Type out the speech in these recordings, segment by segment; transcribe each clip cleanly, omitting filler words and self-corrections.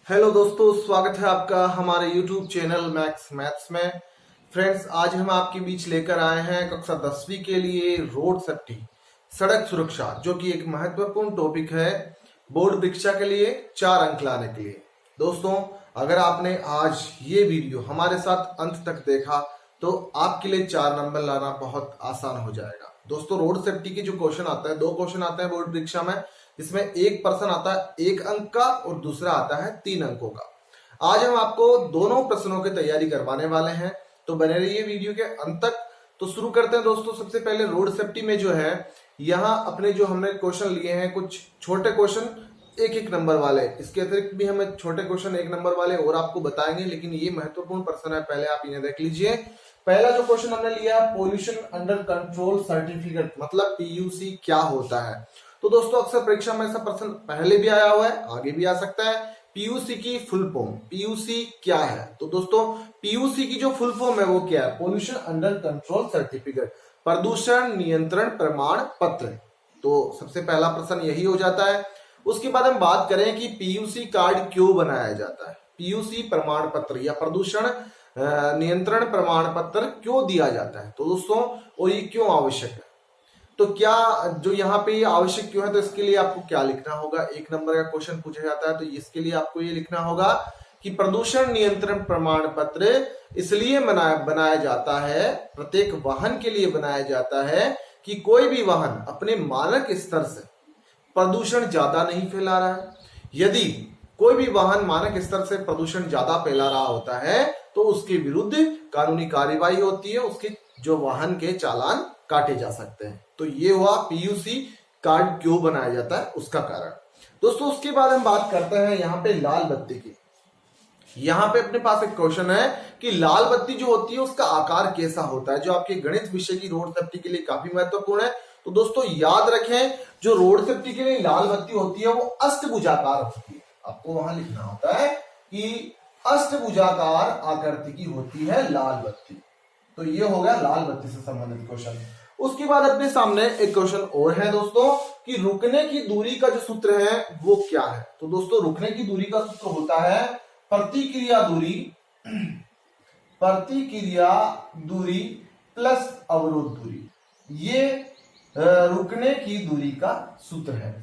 Hello दोस्तों, स्वागत है आपका हमारे YouTube चैनल मैक्स मैथ्स में। फ्रेंड्स, आज हम आपके बीच लेकर आए हैं कक्षा 10वीं के लिए रोड सेफ्टी, सड़क सुरक्षा, जो कि एक महत्वपूर्ण टॉपिक है बोर्ड परीक्षा के लिए 4 अंक लाने के लिए। दोस्तों, अगर आपने आज ये वीडियो हमारे साथ अंत तक देखा तो आपके लिए 4 नंबर लाना बहुत आसान हो जाएगा। दोस्तों, रोड सेफ्टी के जो क्वेश्चन आता है, 2 क्वेश्चन आते हैं बोर्ड परीक्षा में, इसमें एक प्रश्न आता है 1 अंक का और दूसरा आता है 3 अंकों का। आज हम आपको दोनों प्रश्नों की तैयारी करवाने वाले हैं, तो बने रहिए वीडियो के अंत तक। तो शुरू करते हैं दोस्तों। सबसे पहले रोड सेफ्टी में जो है, यहाँ अपने जो हमने क्वेश्चन लिए हैं, कुछ छोटे क्वेश्चन 1-1 नंबर वाले, इसके अतिरिक्त भी हमें छोटे क्वेश्चन 1 नंबर वाले और आपको बताएंगे, लेकिन ये महत्वपूर्ण प्रश्न है, पहले आप इन्हें देख लीजिए। पहला जो क्वेश्चन हमने लिया, पोल्यूशन अंडर कंट्रोल सर्टिफिकेट, मतलब पीयूसी क्या होता है। तो दोस्तों, अक्सर परीक्षा में ऐसा प्रश्न पहले भी आया हुआ है, आगे भी आ सकता है। पीयूसी की फुल फॉर्म, पीयूसी क्या है? तो दोस्तों, पीयूसी की जो फुल फॉर्म है वो क्या है? पोल्यूशन अंडर कंट्रोल सर्टिफिकेट, प्रदूषण नियंत्रण प्रमाण पत्र। तो सबसे पहला प्रश्न यही हो जाता है। उसके बाद हम बात करें कि पीयूसी कार्ड क्यों बनाया जाता है, पीयूसी प्रमाण पत्र या प्रदूषण नियंत्रण प्रमाण पत्र क्यों दिया जाता है। तो दोस्तों, और ये क्यों आवश्यक है, तो क्या जो यहाँ पे आवश्यक क्यों है, तो इसके लिए आपको क्या लिखना होगा। 1 नंबर का क्वेश्चन पूछा जाता है, तो इसके लिए आपको ये लिखना होगा कि प्रदूषण नियंत्रण प्रमाण पत्र इसलिए बनाया जाता है, प्रत्येक वाहन के लिए बनाया जाता है कि कोई भी वाहन अपने मानक स्तर से प्रदूषण ज्यादा नहीं फैला रहा है। यदि कोई भी वाहन मानक स्तर से प्रदूषण ज्यादा फैला रहा होता है तो उसके विरुद्ध कानूनी कार्यवाही होती है, उसके जो वाहन के चालान काटे जा सकते हैं। तो ये हुआ पीयूसी कार्ड क्यों बनाया जाता है, उसका कारण। दोस्तों, उसके बाद हम बात करते हैं यहाँ पे लाल बत्ती की। यहाँ पे अपने पास एक क्वेश्चन है कि लाल बत्ती जो होती है उसका आकार कैसा होता है, जो आपके गणित विषय की रोड सेफ्टी के लिए काफी महत्वपूर्ण है। तो दोस्तों, याद रखें, जो रोड सेफ्टी के लिए लाल बत्ती होती है वो अष्टभुजाकार होती है। आपको वहां लिखना होता है कि अष्टभुजाकार आकृति की होती है लाल बत्ती। तो ये हो गया लाल बत्ती से संबंधित क्वेश्चन। उसके बाद अपने सामने एक क्वेश्चन और है दोस्तों कि रुकने की दूरी का जो सूत्र है वो क्या है। तो दोस्तों, रुकने की दूरी का सूत्र होता है प्रतिक्रिया दूरी प्लस अवरोध दूरी। ये रुकने की दूरी का सूत्र है।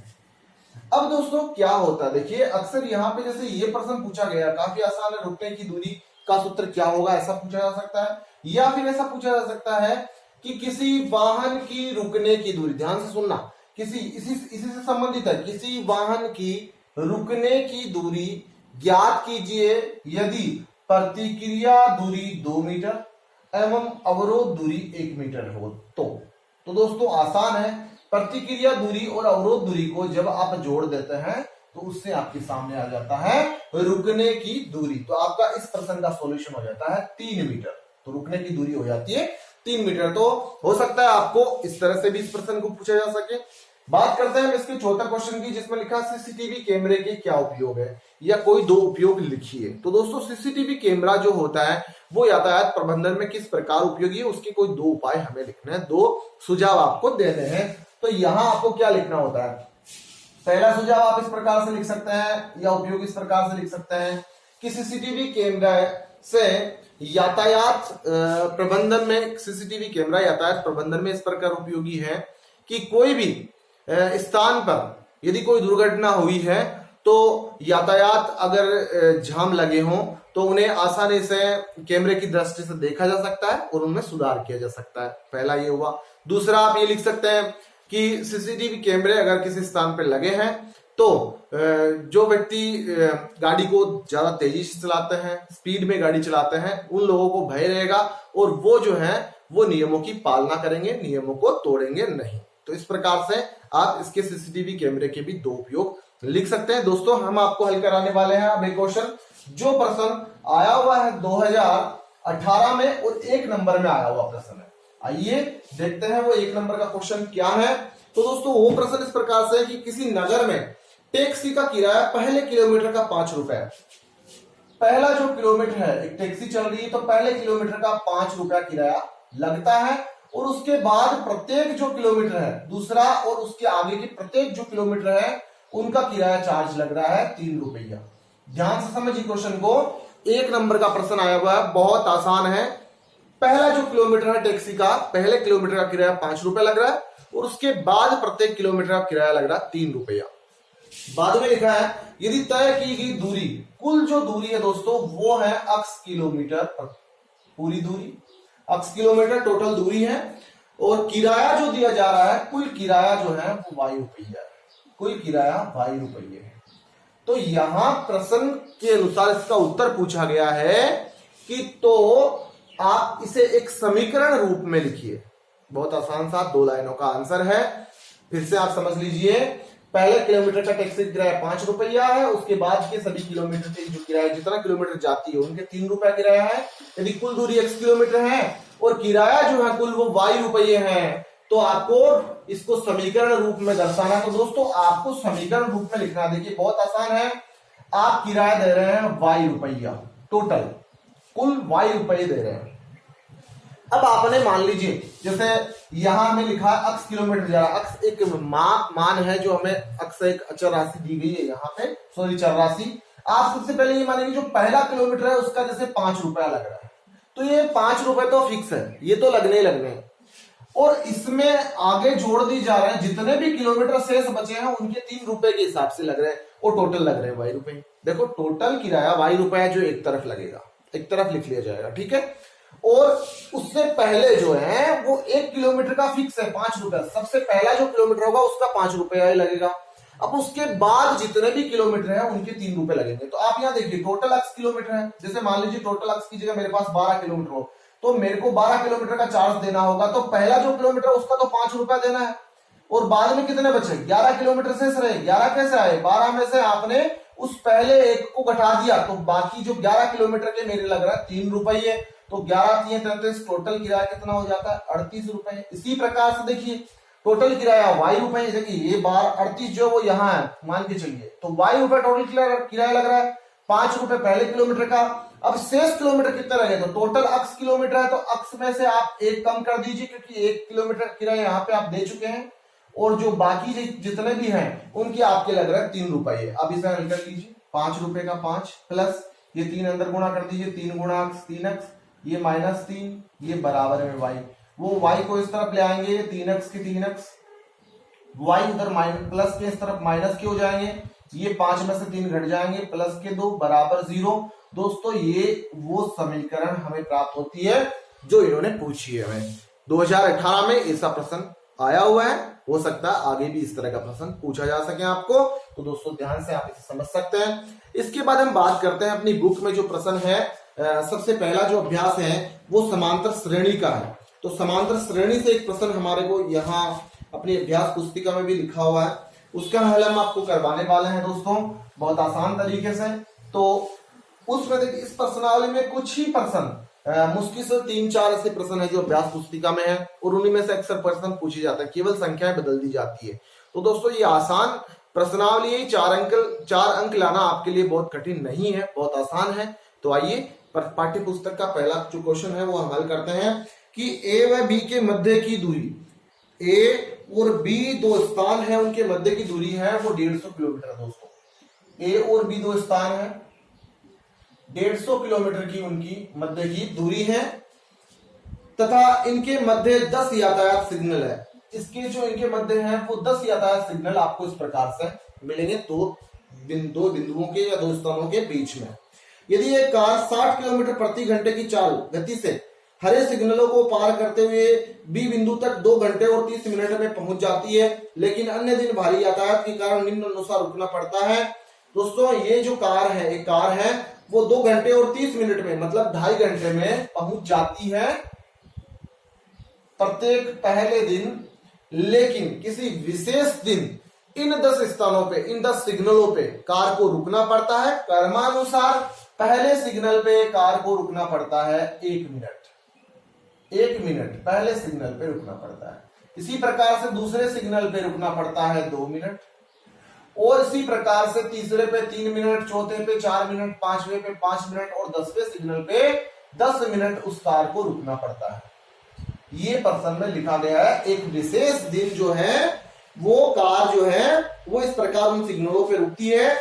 अब दोस्तों, क्या होता है, देखिए अक्सर यहाँ पे जैसे ये प्रश्न पूछा गया, काफी आसान है, रुकने की दूरी का सूत्र क्या होगा, ऐसा पूछा जा सकता है। या फिर ऐसा पूछा जा सकता है कि किसी वाहन की रुकने की दूरी, ध्यान से सुनना, इसी से संबंधित है, किसी वाहन की रुकने की दूरी ज्ञात कीजिए यदि प्रतिक्रिया दूरी 2 मीटर एवं अवरोध दूरी 1 मीटर हो तो दोस्तों, आसान है। प्रतिक्रिया दूरी और अवरोध दूरी को जब आप जोड़ देते हैं तो उससे आपके सामने आ जाता है रुकने की दूरी। तो आपका इस प्रश्न का सॉल्यूशन हो जाता है 3 मीटर। तो रुकने की दूरी हो जाती है 3 मीटर। तो हो सकता है आपको इस तरह से भी इस प्रश्न को पूछा जा सके। बात करते हैं इसके चौथा क्वेश्चन की, जिसमें लिखा सीसीटीवी कैमरे के क्या उपयोग है, या कोई 2 उपयोग लिखिए। तो दोस्तों, सीसीटीवी कैमरा जो होता है वो यातायात प्रबंधन में किस प्रकार उपयोगी है, उसके कोई 2 उपाय हमें लिखने हैं, 2 सुझाव आपको देने हैं। तो यहां आपको क्या लिखना होता है, पहला सुझाव आप इस प्रकार से लिख सकते हैं या उपयोग इस प्रकार से लिख सकते हैं कि सीसीटीवी कैमरा से यातायात प्रबंधन में, सीसीटीवी कैमरा यातायात प्रबंधन में इस प्रकार उपयोगी है कि कोई भी स्थान पर यदि कोई दुर्घटना हुई है तो यातायात अगर जाम लगे हों तो उन्हें आसानी से कैमरे की दृष्टि से देखा जा सकता है और उनमें सुधार किया जा सकता है। पहला ये हुआ। दूसरा, आप ये लिख सकते हैं कि सीसीटीवी कैमरे अगर किसी स्थान पर लगे हैं तो जो व्यक्ति गाड़ी को ज्यादा तेजी से चलाते हैं, स्पीड में गाड़ी चलाते हैं, उन लोगों को भय रहेगा और वो जो है वो नियमों की पालना करेंगे, नियमों को तोड़ेंगे नहीं। तो इस प्रकार से आप इसके सीसीटीवी कैमरे के भी 2 उपयोग लिख सकते हैं। दोस्तों, हम आपको हल कराने वाले हैं अब एक क्वेश्चन, जो प्रश्न आया हुआ है 2018 में और 1 नंबर में आया हुआ प्रश्न है। आइए देखते हैं वो 1 नंबर का क्वेश्चन क्या है। तो दोस्तों, वो प्रश्न इस प्रकार से है कि किसी नगर में टैक्सी का किराया पहले किलोमीटर का 5 रुपए। पहला जो किलोमीटर है, एक टैक्सी चल रही है तो पहले किलोमीटर का 5 रुपया किराया लगता है, और उसके बाद प्रत्येक जो किलोमीटर है, दूसरा और उसके आगे की प्रत्येक जो किलोमीटर है उनका किराया चार्ज लग रहा है 3 रुपया। ध्यान से समझिए क्वेश्चन को। 1 नंबर का प्रश्न आया हुआ है, बहुत आसान है। पहला जो किलोमीटर है टैक्सी का, पहले किलोमीटर का किराया 5 रुपए लग रहा है और उसके बाद प्रत्येक किलोमीटर का किराया लग रहा है 3 रुपया। बाद में लिखा है यदि तय की गई दूरी, कुल जो दूरी है दोस्तों वो है अक्स किलोमीटर, पूरी दूरी अक्स किलोमीटर टोटल दूरी है, और किराया जो दिया जा रहा है, कुल किराया जो है वो वाई रुपया है, कुल किराया वाई रुपये है। तो यहां प्रश्न के अनुसार इसका उत्तर पूछा गया है कि तो आप इसे एक समीकरण रूप में लिखिए। बहुत आसान सा 2 लाइनों का आंसर है। फिर से आप समझ लीजिए, पहले किलोमीटर का टैक्सी किराया 5 रुपया है, उसके बाद के सभी किलोमीटर के जो किराया, जितना किलोमीटर जाती है उनके 3 रुपया किराया है। यदि कुल दूरी x किलोमीटर है और किराया जो है कुल वो y रुपये है, तो आपको इसको समीकरण रूप में दर्शाना। तो दोस्तों आपको समीकरण रूप में लिखना, देखिए बहुत आसान है। आप किराया दे रहे हैं y रुपया, टोटल कुल y रुपये दे रहे हैं। अब आपने मान लीजिए जैसे यहां हमें लिखा है अक्स किलोमीटर जा रहा है, अक्स एक मान है जो हमें अक्स एक अचर राशि दी गई है यहाँ पे, सॉरी चर राशि। आप सबसे पहले ये मानेंगे जो पहला किलोमीटर है उसका जैसे 5 रुपया लग रहा है, तो ये 5 रुपए तो फिक्स है, ये तो लगने हैं। और इसमें आगे जोड़ दी जा रहे हैं जितने भी किलोमीटर शेष बचे हैं उनके 3 रुपए के हिसाब से लग रहे हैं, और टोटल लग रहे हैं वाई रुपए। देखो टोटल किराया वाई रुपया जो एक तरफ लगेगा, एक तरफ लिख लिया जाएगा, ठीक है। और उससे पहले जो है वो 1 किलोमीटर का फिक्स है 5 रुपया, सबसे पहला जो किलोमीटर होगा उसका 5 रुपया ही लगेगा। अब उसके बाद जितने भी किलोमीटर है उनके 3 रुपए लगेंगे। तो आप यहाँ देखिए टोटल अक्स किलोमीटर है, जैसे मान लीजिए टोटल अक्स की जगह मेरे पास 12 किलोमीटर हो, तो मेरे को 12 किलोमीटर का चार्ज देना होगा। तो पहला जो किलोमीटर उसका तो 5 रुपया देना है, और बाद में कितने बचे 11 किलोमीटर शेष रहे। 11 कैसे आए, 12 में से आपने उस पहले एक को घटा दिया, तो बाकी जो 11 किलोमीटर के मेरे लग रहा है 3 रुपये। तो 11 3 33, टोटल किराया कितना हो जाता है 38 रुपए। इसी प्रकार से देखिए टोटल किराया वाई रुपए, देखिए ये बार 38 जो वो यहाँ है मान के चलिए, तो वाई रुपए टोटल किराया लग रहा है 5 रुपए पहले किलोमीटर का। अब शेष किलोमीटर कितना लगे, तो टोटल अक्स किलोमीटर है, तो अक्स में से आप 1 कम कर दीजिए क्योंकि 1 किलोमीटर किराया यहाँ पे आप दे चुके हैं, और जो बाकी जितने भी हैं उनके आपके लग रहा है 3 रुपये। अब इसे हल कर लीजिए, 5 रुपए का 5 प्लस ये 3 अंदर गुणा कर दीजिए, 3 गुणा अक्स 3x, ये -3, ये बराबर में y। वो y को इस तरफ ले आएंगे, 3x की 3x, y उधर प्लस के इस तरफ माइनस के हो जाएंगे, ये 5 में से 3 घट जाएंगे, प्लस के 2 बराबर 0। दोस्तों ये वो समीकरण हमें प्राप्त होती है जो इन्होंने पूछी है हमें। 2018 में ऐसा प्रश्न आया हुआ है, हो सकता है आगे भी इस तरह का प्रश्न पूछा जा सके आपको। तो दोस्तों ध्यान से आप इसे समझ सकते हैं। इसके बाद हम बात करते हैं अपनी बुक में जो प्रश्न है। सबसे पहला जो अभ्यास है वो समांतर श्रेणी का है। तो समांतर श्रेणी से एक प्रश्न हमारे को यहाँ अपनी अभ्यास पुस्तिका में भी लिखा हुआ है, उसका हल हम आपको करवाने वाले हैं दोस्तों बहुत आसान तरीके से। तो उसमें देखिए इस प्रश्नावली में कुछ ही प्रश्न मुश्किल से 3-4 ऐसे प्रश्न है जो अभ्यास पुस्तिका में है, और उन्हीं में से अक्सर प्रश्न पूछे जाते हैं, केवल संख्याएं बदल दी जाती है। तो दोस्तों ये आसान प्रश्नावली, 4 अंक लाना आपके लिए बहुत कठिन नहीं है, बहुत आसान है। तो आइए पाठ्य पुस्तक का पहला जो क्वेश्चन है वो हम हल करते हैं कि ए व बी के मध्य की दूरी, ए और बी 2 स्थान है, उनके मध्य की दूरी है वो 150 किलोमीटर है। दोस्तों ए और बी 2 स्थान है, 150 किलोमीटर की उनकी मध्य की दूरी है, तथा इनके मध्य 10 यातायात सिग्नल है। इसके जो इनके मध्य है वो 10 यातायात सिग्नल आपको इस प्रकार से मिलेंगे, दो बिंदुओं के या 2 स्थानों के बीच में। यदि एक कार 60 किलोमीटर प्रति घंटे की चाल गति से हरे सिग्नलों को पार करते हुए बी बिंदु तक 2 घंटे और 30 मिनट में पहुंच जाती है, लेकिन अन्य दिन भारी यातायात के कारण निम्न अनुसार रुकना पड़ता है। दोस्तों ये जो कार है, एक कार है वो 2 घंटे और 30 मिनट में मतलब 2.5 घंटे में पहुंच जाती है प्रत्येक पहले दिन, लेकिन किसी विशेष दिन इन 10 स्थानों पे, इन 10 सिग्नलों पे कार को रुकना पड़ता है। क्रमानुसार पहले सिग्नल पे कार को रुकना पड़ता है 1 मिनट पहले सिग्नल पे रुकना पड़ता है। इसी प्रकार से दूसरे सिग्नल पे रुकना पड़ता है 2 मिनट, और इसी प्रकार से तीसरे पे 3 मिनट, चौथे पे 4 मिनट, 5वें पे 5 मिनट और 10वें सिग्नल पे 10 मिनट उस कार को रुकना पड़ता है। ये प्रश्न में लिखा गया है। एक विशेष दिन जो है वो कार जो है वो इस प्रकार उन सिग्नलों पे रुकती है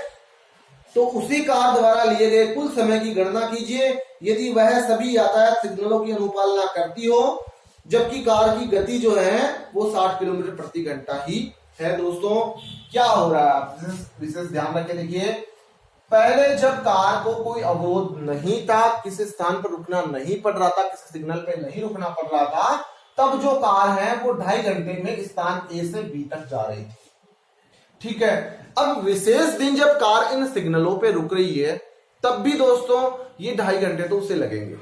तो उसी कार द्वारा लिए गए कुल समय की गणना कीजिए यदि वह सभी यातायात सिग्नलों की अनुपालना करती हो, जबकि कार की गति जो है वो 60 किलोमीटर प्रति घंटा ही है। दोस्तों क्या हो रहा है, आप विशेष ध्यान रखें। देखिए, पहले जब कार को कोई अवरोध नहीं था, किसी स्थान पर रुकना नहीं पड़ रहा था, किसी सिग्नल पे नहीं रुकना पड़ रहा था, तब जो कार है वो 2.5 घंटे में स्थान ए से बी तक जा रही थी। ठीक है, अब विशेष दिन जब कार इन सिग्नलों पे रुक रही है तब भी दोस्तों ये 2.5 घंटे तो उसे लगेंगे।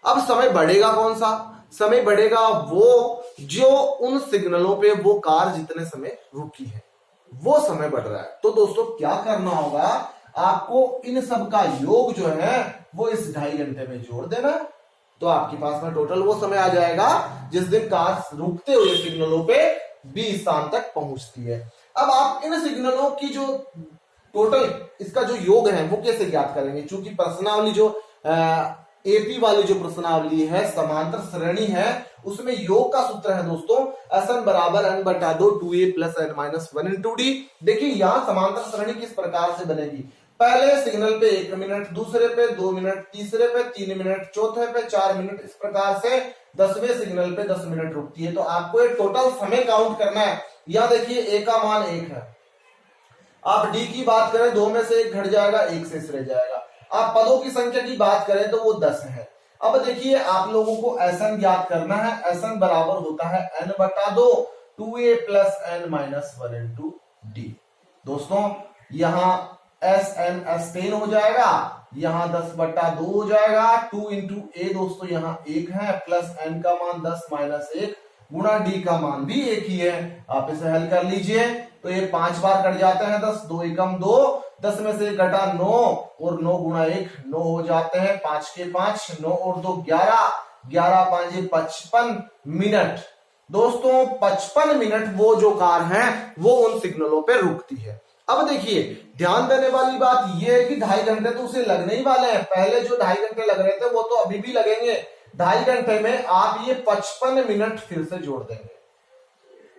अब समय बढ़ेगा, कौन सा समय बढ़ेगा? वो जो उन सिग्नलों पे वो कार जितने समय रुकी है वो समय बढ़ रहा है। तो दोस्तों क्या करना होगा, आपको इन सब का योग जो है वो इस 2.5 घंटे में जोड़ देना। तो आपके पास में टोटल वो समय आ जाएगा जिस दिन कार रुकते हुए सिग्नलों पे बी स्थान तक पहुंचती है। अब आप इन सिग्नलों की जो टोटल इसका जो योग है वो कैसे ज्ञात करेंगे? क्योंकि प्रश्नावली जो एपी वाली जो प्रश्नावली है समांतर श्रेणी है, उसमें योग का सूत्र है दोस्तों Sn बराबर n बटा 2 2a plus n minus 1 into D. देखिए यहाँ समांतर श्रेणी किस प्रकार से बनेगी, पहले सिग्नल पे 1 मिनट, दूसरे पे 2 मिनट, तीसरे पे 3 मिनट, चौथे पे 4 मिनट, इस प्रकार से 10वें सिग्नल पे 10 मिनट रुकती है। तो आपको ये टोटल समय काउंट करना है। यहाँ देखिए ए का मान 1 है, आप डी की बात करें 2 में से 1 घट जाएगा, 1 शेष रह जाएगा। आप पदों की संख्या की बात करें तो वो 10 है। अब देखिए आप लोगों को Sn ज्ञात करना है। Sn बराबर होता है n बटा 2 2a plus n minus 1 into D. दोस्तों यहाँ Sn S10 हो जाएगा, यहाँ 10 बटा 2 हो जाएगा, 2 इंटू ए दोस्तों यहाँ 1 है, प्लस n का मान 10 माइनस 1 गुणा डी का मान भी 1 ही है। आप इसे हल कर लीजिए तो ये 5 बार कट जाते हैं, 10 2 एकम 2, 10 में से घटा 9 और 9 गुणा 1 9 हो जाते हैं, 5 के 5 9 और 2 11, 11 5 55 मिनट। दोस्तों 55 मिनट वो जो कार है वो उन सिग्नलों पे रुकती है। अब देखिए ध्यान देने वाली बात यह है कि 2.5 घंटे तो उसे लगने ही वाले हैं। पहले जो 2.5 घंटे लग रहे थे वो तो अभी भी लगेंगे। 2.5 घंटे में आप ये 55 मिनट फिर से जोड़ देंगे,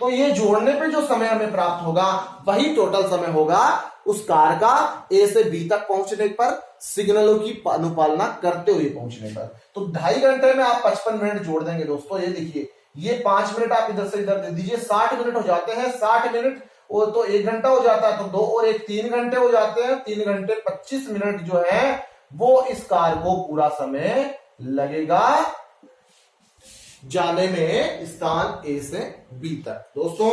तो ये जोड़ने पे जो समय हमें प्राप्त होगा वही टोटल समय होगा उस कार का ए से बी तक पहुंचने पर, सिग्नलों की अनुपालना करते हुए पहुंचने पर। तो 2.5 घंटे में आप 55 मिनट जोड़ देंगे दोस्तों। ये देखिए ये 5 मिनट आप इधर से इधर दे दीजिए, 60 मिनट हो जाते हैं। 60 मिनट और तो 1 घंटा हो जाता है, तो 2 और 1 3 घंटे हो जाते हैं। 3 घंटे 25 मिनट जो है वो इस कार को पूरा समय लगेगा जाने में स्थान ए से बी तक। दोस्तों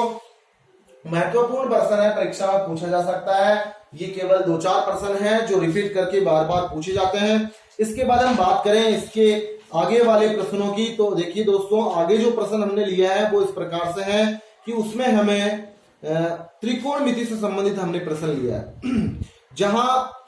महत्वपूर्ण प्रश्न है, परीक्षा में पूछा जा सकता है। ये केवल 2-4 प्रश्न हैं जो रिपीट करके बार बार पूछे जाते हैं। इसके बाद हम बात करें इसके आगे वाले प्रश्नों की, तो देखिए दोस्तों आगे जो प्रश्न हमने लिया है वो इस प्रकार से है कि उसमें हमें त्रिकोणमिति से संबंधित हमने प्रश्न लिया है, जहां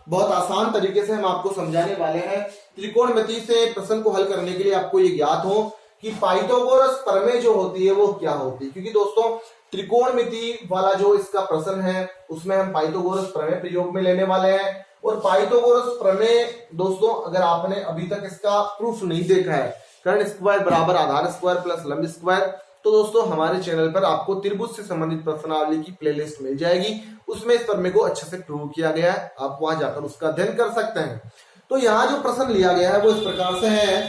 बहुत आसान तरीके से हम आपको समझाने वाले हैं। त्रिकोणमिति से प्रश्न को हल करने के लिए आपको ये ज्ञात हो कि पाइथागोरस प्रमेय जो होती है वो क्या होती है, क्योंकि दोस्तों त्रिकोणमिति वाला जो इसका प्रश्न है उसमें हम पाइथागोरस प्रमेय प्रयोग में लेने वाले हैं। और पाइथागोरस प्रमेय दोस्तों अगर आपने अभी तक इसका प्रूफ नहीं देखा है, कर्ण स्क्वायर बराबर आधार स्क्वायर प्लस लंब स्क्वायर, तो दोस्तों हमारे चैनल पर आपको त्रिभुज से संबंधित प्रश्नावली की प्लेलिस्ट मिल जाएगी। उसमें इस प्रमेय को अच्छे से प्रूव किया गया है, आप वहां जाकर उसका अध्ययन कर सकते हैं। तो यहाँ जो प्रश्न लिया गया है वो इस प्रकार से है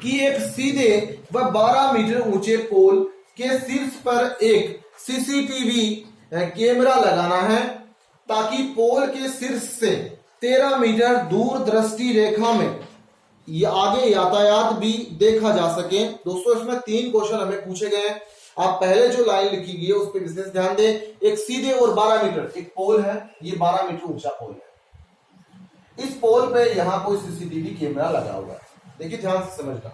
कि एक सीधे व 12 मीटर ऊंचे पोल के शीर्ष पर एक सीसीटीवी कैमरा लगाना है ताकि पोल के शीर्ष से 13 मीटर दूर दृष्टि रेखा में आगे यातायात भी देखा जा सके। दोस्तों इसमें 3 क्वेश्चन हमें पूछे गए हैं। आप पहले जो लाइन लिखी गई है उस पर विशेष ध्यान दें। एक सीधे और 12 मीटर एक पोल है, ये 12 मीटर ऊंचा पोल है। इस पोल पे यहाँ कोई सीसीटीवी कैमरा लगा हुआ है। देखिए ध्यान से समझना,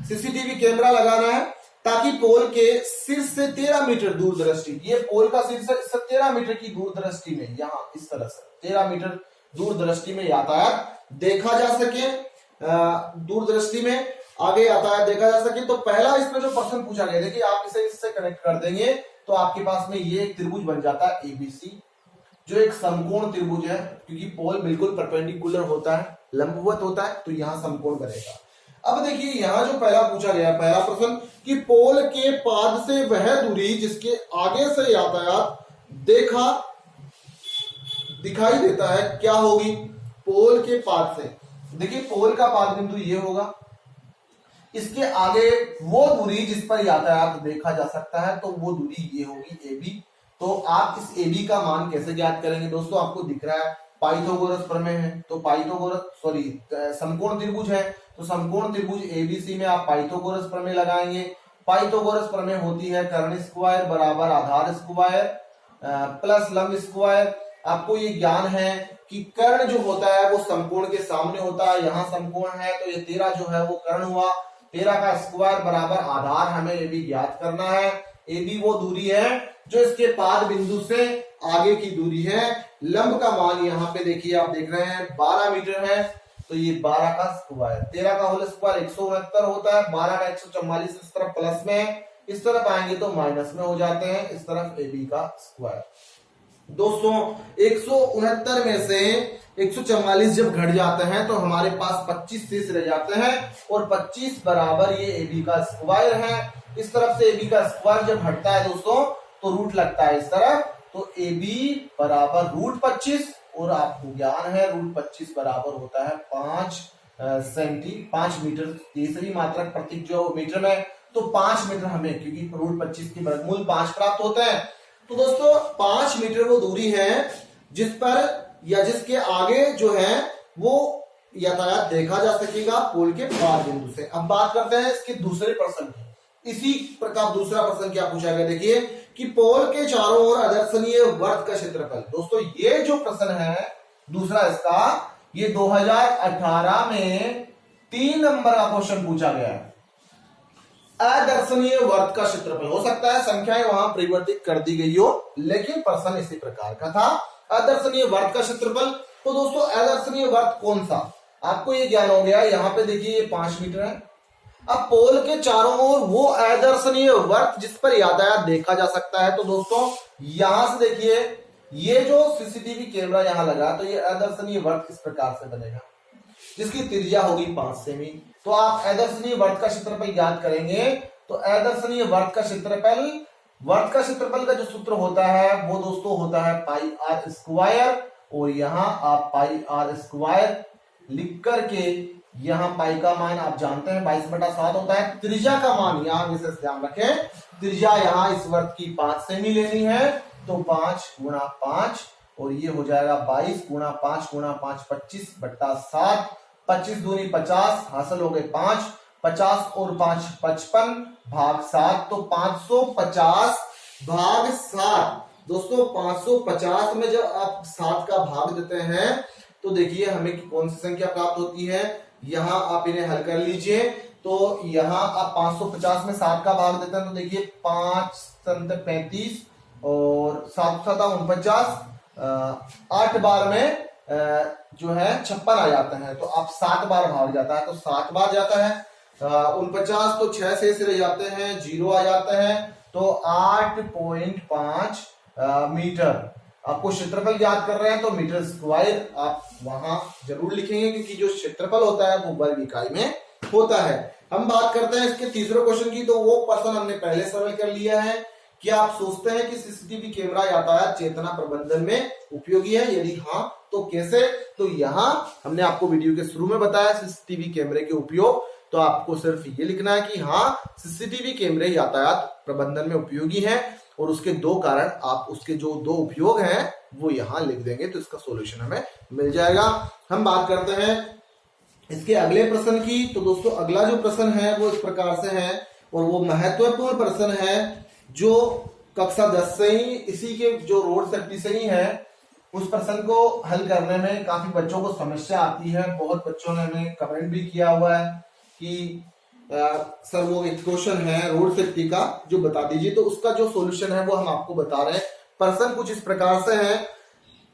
सीसीटीवी कैमरा लगाना है ताकि पोल के शीर्ष से 13 मीटर दूर दृष्टि, ये पोल का शीर्ष 13 मीटर की दूर दृष्टि में, यहाँ इस तरह से 13 मीटर दूर दृष्टि में यातायात देखा जा सके, दूर दृष्टि में आगे यातायात देखा जा सके। तो पहला इसमें जो प्रश्न पूछा गया, देखिए आप इसे इससे कनेक्ट कर देंगे तो आपके पास में ये एक त्रिभुज बन जाता है एबीसी, जो एक समकोण त्रिभुज है, क्योंकि पोल बिल्कुल परपेंडिकुलर होता है, लंबवत होता है, तो यहाँ समकोण बनेगा। अब देखिए यहाँ जो पहला पूछा गया, पहला प्रश्न कि पोल के पाद से वह दूरी जिसके आगे से यातायात देखा दिखाई देता है क्या होगी, पोल के पाद से। देखिए पोल का पाद बिंदु ये होगा, इसके आगे वो दूरी जिस पर यातायात देखा जा सकता है तो वो दूरी ये होगी AB। तो आप इस AB का मान कैसे ज्ञात करेंगे दोस्तों, आपको दिख रहा है पाइथागोरस प्रमेय है, तो समकोण त्रिभुज है, तो समकोण त्रिभुज ABC में आप पाइथागोरस प्रमेय लगाएंगे। पाइथागोरस प्रमेय होती है कर्ण स्क्वायर बराबर आधार स्क्वायर प्लस लंब स्क्वायर। आपको ये ज्ञान है कि कर्ण जो होता है वो समकोण के सामने होता है, यहाँ समकोण है तो ये 13 जो है वो कर्ण हुआ, 13 का स्क्वायर बराबर आधार, हमें ये भी ज्ञात करना है। AB वो दूरी है जो इसके पाद बिंदु से आगे की दूरी है। लंब का मान यहाँ पे देखिए आप देख रहे हैं 12 मीटर है, तो ये 12 का स्क्वायर, 13 का होल स्क्वायर 169 होता है, 12 का 144 इस तरफ प्लस में है, इस तरफ आएंगे तो माइनस में हो जाते हैं, इस तरफ AB का स्क्वायर। दोस्तों 169 में से 144 जब घट जाते हैं तो हमारे पास 25 शेष रह जाते हैं, और 25 बराबर ये AB का स्क्वायर है। इस तरफ से AB का स्क्वायर जब हटता है दोस्तों तो रूट लगता है इस तरफ, तो AB बराबर रूट 25, और आपको ज्ञान है रूट 25 बराबर होता है 5 मीटर। तीसरी मात्रक प्रतीक जो मीटर में, तो 5 मीटर हमें, क्योंकि रूट 25 की वर्गमूल 5 प्राप्त होते हैं। तो दोस्तों 5 मीटर वो दूरी है जिस पर या जिसके आगे जो है वो यातायात देखा जा सकेगा पोल के पाद बिंदु से। अब बात करते हैं इसके दूसरे प्रश्न की। इसी प्रकार दूसरा प्रश्न क्या पूछा गया, देखिए कि पोल के चारों ओर आदर्शनीय वर्त का क्षेत्रफल। दोस्तों ये जो प्रश्न है दूसरा इसका, ये 2018 में 3 नंबर का क्वेश्चन पूछा गया है। अदर्शनीय वर्त का क्षेत्रफल, हो सकता है संख्याएं वहां परिवर्तित कर दी गई हो, लेकिन प्रश्न इसी प्रकार का था। अदर्शनीय वर्त का क्षेत्रफल, तो दोस्तों अदर्शनीय वर्त कौन सा, आपको ये ज्ञान हो गया। यहाँ पे देखिए ये 5 मीटर है। अब पोल के चारों ओर वो अदर्शनीय वर्त जिस पर यातायात देखा जा सकता है, तो दोस्तों यहां से देखिए ये जो सीसीटीवी कैमरा यहां लगा, तो ये अदर्शनीय वर्त इस प्रकार से बनेगा जिसकी त्रिज्या होगी 5 सेमी। तो आप अदर्शनीय वर्त का क्षेत्रफल ज्ञात करेंगे, तो अदर्शनीय वर्त का क्षेत्रफल का जो सूत्र होता है वो दोस्तों होता है पाई आर स्क्वायर, और यहां आप पाई आर स्क्वायर लिख करके, यहां पाई का मान आप जानते हैं 22/7 होता है। त्रिज्या का मान यहां विशेष ध्यान रखें, त्रिज्या यहां इस वर्त की 5 सेमी लेनी है, तो 5 गुणा 5, और ये हो जाएगा 22 गुणा 5 गुणा 5 25/7, 25 दूनी 50, हासिल हो गए 5, 50 और 5 55 भाग 7, तो 550 भाग 7। दोस्तों 550 में जब आप 7 का भाग देते हैं तो देखिए हमें कौन सी संख्या प्राप्त होती है, यहां आप इन्हें हल कर लीजिए। तो यहां आप 550 में 7 का भाग देते हैं तो देखिए 5 7 35 और 7 7 49, 8 बार में जो है 56 आ जाता है, तो आप 7 बार भाग जाता है तो 7 बार जाता है। 49 तो 6 से रह जाते हैं, 0 आ जाता है, तो 8.5 मीटर। आपको क्षेत्रफल याद कर रहे हैं तो मीटर स्क्वायर आप वहां जरूर लिखेंगे, क्योंकि जो क्षेत्रफल होता है वो वर्ग इकाई में होता है। हम बात करते हैं इसके तीसरे क्वेश्चन की, तो वो प्रश्न हमने पहले सरल कर लिया है। क्या आप सोचते हैं कि सीसीटीवी कैमरा यातायात चेतना प्रबंधन में उपयोगी है, यदि हाँ तो कैसे? तो यहाँ हमने आपको वीडियो के शुरू में बताया सीसीटीवी कैमरे के उपयोग, तो आपको सिर्फ ये लिखना है कि हाँ सीसीटीवी कैमरे यातायात प्रबंधन में उपयोगी हैं, और उसके 2 कारण, आप उसके जो 2 उपयोग हैं वो यहाँ लिख देंगे तो इसका सॉल्यूशन हमें मिल जाएगा। हम बात करते हैं इसके अगले प्रश्न की। तो दोस्तों अगला जो प्रश्न है वो इस प्रकार से है, और वो महत्वपूर्ण प्रश्न है जो कक्षा 10 से ही, इसी के जो रोड सेफ्टी से ही है, उस प्रश्न को हल करने में काफी बच्चों को समस्या आती है। बहुत बच्चों ने हमें कमेंट भी किया हुआ है कि सर वो एक क्वेश्चन है रोड सेफ्टी का जो बता दीजिए, तो उसका जो सॉल्यूशन है वो हम आपको बता रहे हैं। प्रश्न कुछ इस प्रकार से है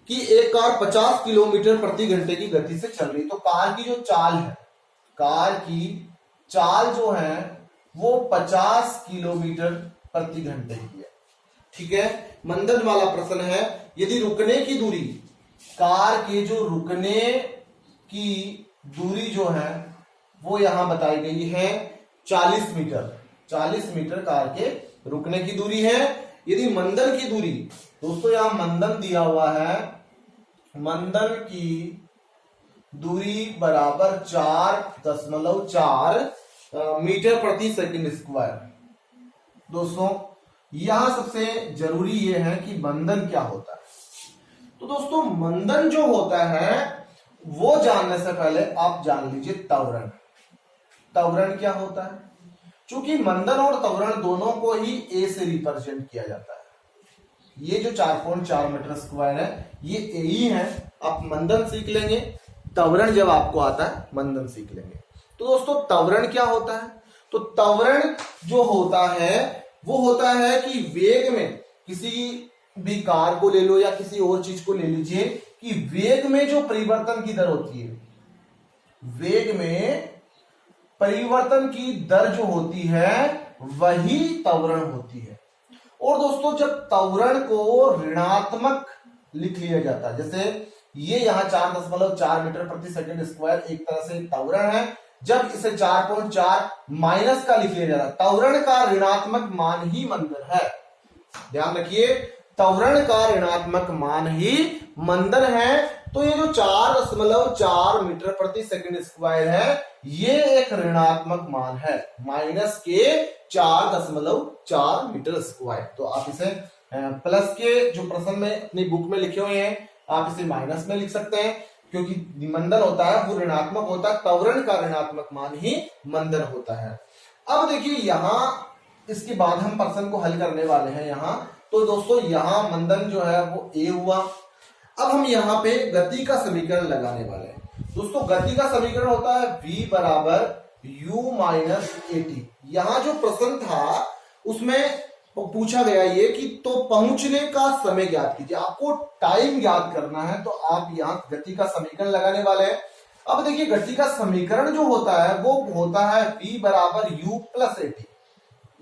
कि एक कार 50 किलोमीटर प्रति घंटे की गति से चल रही, तो कार की जो चाल है, कार की चाल जो है वो 50 किलोमीटर प्रति घंटे की है, ठीक है। मंदन वाला प्रश्न है, यदि रुकने की दूरी, कार के जो रुकने की दूरी जो है वो यहां बताई गई है 40 मीटर। 40 मीटर कार के रुकने की दूरी है। यदि मंदन की दूरी, दोस्तों यहां मंदन दिया हुआ है मंदन की दूरी बराबर 4.4 मीटर प्रति सेकंड स्क्वायर। दोस्तों यहां सबसे जरूरी यह है कि मंदन क्या होता है। तो दोस्तों मंदन जो होता है वो जानने से पहले आप जान लीजिए त्वरण। त्वरण क्या होता है? क्योंकि मंदन और त्वरण दोनों को ही ए से रिप्रेजेंट किया जाता है। ये जो 4.4 मीटर स्क्वायर है ये ए ही है। आप मंदन सीख लेंगे, त्वरण जब आपको आता है मंदन सीख लेंगे। तो दोस्तों त्वरण क्या होता है? तो त्वरण जो होता है वो होता है कि वेग में, किसी भी कार को ले लो या किसी और चीज को ले लीजिए, कि वेग में जो परिवर्तन की दर होती है, वेग में परिवर्तन की दर जो होती है वही त्वरण होती है। और दोस्तों जब त्वरण को ऋणात्मक लिख लिया जाता है, जैसे ये यहां 4.4 मीटर प्रति सेकंड स्क्वायर एक तरह से त्वरण है, जब इसे 4.4 माइनस का लिख लिया जाता है, त्वरण का ऋणात्मक मान ही मंदन है। ध्यान रखिए, त्वरण का ऋणात्मक मान ही मंदन है। तो ये जो 4.4 मीटर प्रति सेकंड स्क्वायर है ये एक ऋणात्मक मान है, माइनस के 4.4 मीटर स्क्वायर। तो आप इसे प्लस के जो प्रश्न में अपनी बुक में लिखे हुए हैं आप इसे माइनस में लिख सकते हैं, क्योंकि मंदन होता है वो ऋणात्मक होता है, त्वरण का ऋणात्मक मान ही मंदन होता है। अब देखिए यहां इसके बाद हम प्रश्न को हल करने वाले हैं यहां। तो दोस्तों यहां मंदन जो है वो ए हुआ। अब हम यहाँ पे गति का समीकरण लगाने वाले हैं। दोस्तों गति का समीकरण होता है v बराबर u माइनस एटी। यहां जो प्रश्न था उसमें पूछा गया ये कि तो पहुंचने का समय ज्ञात कीजिए, आपको टाइम ज्ञात करना है। तो आप यहाँ गति का समीकरण लगाने वाले हैं। अब देखिए गति का समीकरण जो होता है वो होता है v बराबर u प्लस एटी।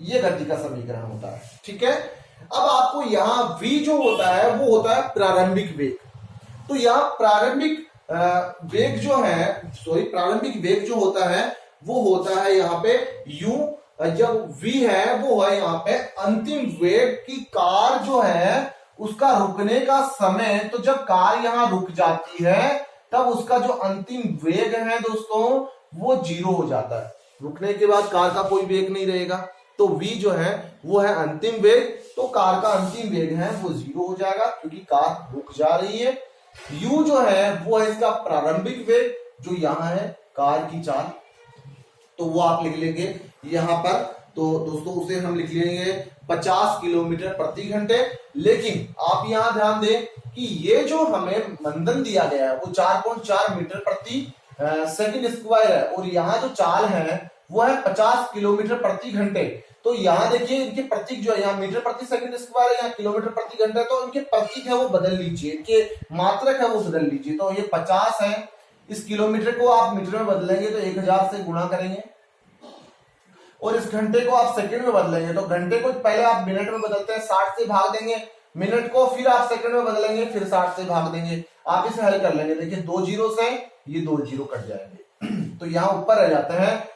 ये गति का समीकरण होता है, ठीक है। अब आपको यहाँ v जो होता है वो होता है प्रारंभिक वेग। तो यहाँ प्रारंभिक वेग जो है, प्रारंभिक वेग जो होता है वो होता है यहाँ पे u, जब v है वो है यहाँ पे अंतिम वेग की कार जो है उसका रुकने का समय। तो जब कार यहाँ रुक जाती है तब उसका जो अंतिम वेग है दोस्तों वो 0 हो जाता है। रुकने के बाद कार का कोई वेग नहीं रहेगा, तो v जो है वो है अंतिम वेग। तो कार का अंतिम वेग है वो 0 हो जाएगा क्योंकि कार रुक जा रही है। u जो है वो है इसका प्रारंभिक वेग जो यहाँ है कार की चाल, तो वो आप लिख लेंगे यहाँ पर। तो दोस्तों उसे हम लिख लेंगे 50 किलोमीटर प्रति घंटे। लेकिन आप यहाँ ध्यान दें कि ये जो हमें मंदन दिया गया है वो 4.4 मीटर प्रति सेकंड स्क्वायर है, और यहाँ जो चाल है वो है 50 किलोमीटर प्रति घंटे। तो यहाँ देखिए इनके प्रतीक जो है यहाँ मीटर प्रति सेकंड स्क्वायर है, यहाँ किलोमीटर प्रति घंटे, तो इनके प्रतीक है वो बदल लीजिए, इनके मात्रक है वो बदल लीजिए। तो ये 50 है, इस किलोमीटर को आप मीटर में बदलेंगे तो 1000 से गुणा करेंगे, और इस घंटे को आप सेकंड में बदलेंगे तो घंटे को पहले आप मिनट में बदलते हैं 60 से भाग देंगे, मिनट को फिर आप सेकंड में बदलेंगे फिर 60 से भाग देंगे। आप इसे हल कर लेंगे, देखिए 2 जीरो से ये 2 जीरो कट जाएंगे तो यहाँ ऊपर रह जाते हैं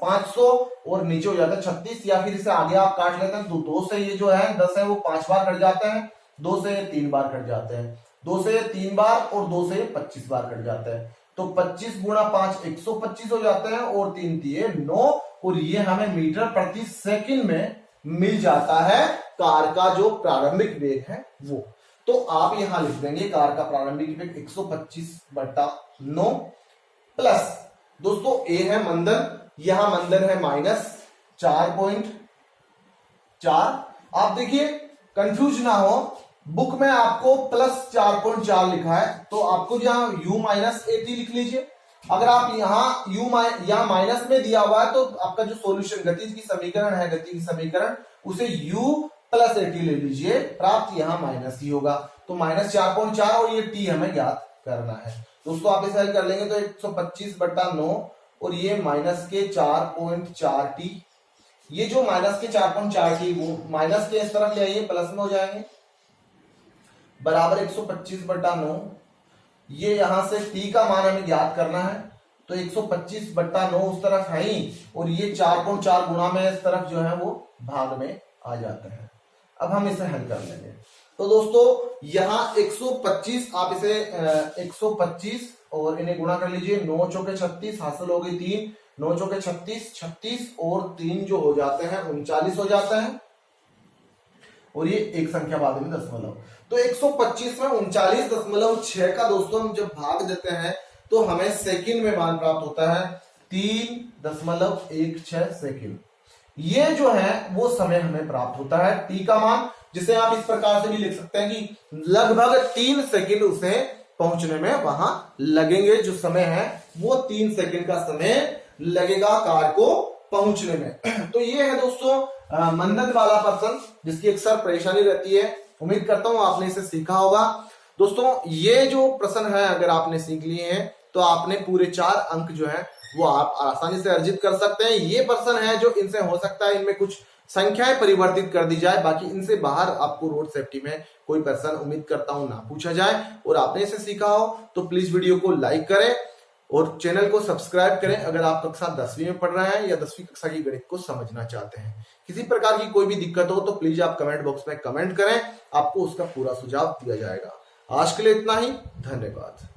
500 और नीचे हो जाता है 36, या फिर इसे आगे आप काट लेते हैं तो 2 से ये जो है 10 है वो 5 बार कट जाते हैं, 2 से 3 बार कट जाते हैं, 2 से 3 बार और 2 से 25 बार कट जाते हैं। तो 25 गुणा 5 125 हो जाते हैं, और 3 दिए 9, और ये हमें मीटर प्रति सेकंड में मिल जाता है कार का जो प्रारंभिक वेग है वो। तो आप यहां लिख देंगे कार का प्रारंभिक वेग 125/9 प्लस दोस्तों ए है मंदन, यहां मंदन है -4.4। आप देखिए कंफ्यूज ना हो, बुक में आपको +4.4 लिखा है तो आपको यहाँ u माइनस एटी लिख लीजिए। अगर आप यहाँ यहाँ माइनस में दिया हुआ है तो आपका जो सॉल्यूशन गति की समीकरण है, गति की समीकरण उसे u प्लस एटी ले लीजिए, प्राप्त यहाँ माइनस ही होगा। तो -4.4 और ये t हमें ज्ञात करना है। दोस्तों आप इसे हल कर लेंगे तो 125/9 और ये -4.4t, ये जो -4.4t वो माइनस के इस तरफ ले आइए प्लस में हो जाएंगे, बराबर 125/9। ये यहां से t का मान हमें ज्ञात करना है तो 125/9 उस तरफ है ही, और ये 4.4 गुणा में इस तरफ जो है वो भाग में आ जाता है। अब हम इसे हल कर लेंगे। तो दोस्तों यहाँ 125 आप इसे 125 और इन्हें गुणा कर लीजिए, 9 चौके 36 हासिल हो गई 3, 9 चौके 36, 36 और 3 जो हो जाते हैं 39 हो जाता है, और ये एक संख्या बाद में दशमलव। तो 125 में 39.6 का दोस्तों हम जब भाग देते हैं तो हमें सेकंड में मान प्राप्त होता है 3.16 सेकंड। ये जो है वो समय हमें प्राप्त होता है टी का मान, जिसे आप इस प्रकार से भी लिख सकते हैं कि लगभग 3 सेकंड उसे पहुंचने में वहां लगेंगे। जो समय है वो 3 सेकंड का समय लगेगा कार को पहुंचने में। तो ये है दोस्तों मन्नत वाला प्रश्न, जिसकी अक्सर परेशानी रहती है। उम्मीद करता हूं आपने इसे सीखा होगा। दोस्तों ये जो प्रश्न है अगर आपने सीख लिए हैं तो आपने पूरे 4 अंक जो है वो आप आसानी से अर्जित कर सकते हैं। ये प्रश्न है जो इनसे हो सकता है इनमें कुछ संख्याएं परिवर्तित कर दी जाए, बाकी इनसे बाहर आपको रोड सेफ्टी में कोई प्रश्न उम्मीद करता हूं ना पूछा जाए। और आपने इसे सीखा हो तो प्लीज वीडियो को लाइक करें और चैनल को सब्सक्राइब करें अगर आप कक्षा 10वीं में पढ़ रहे हैं या 10वीं कक्षा की गणित को समझना चाहते हैं। किसी प्रकार की कोई भी दिक्कत हो तो प्लीज आप कमेंट बॉक्स में कमेंट करें, आपको उसका पूरा सुझाव दिया जाएगा। आज के लिए इतना ही, धन्यवाद।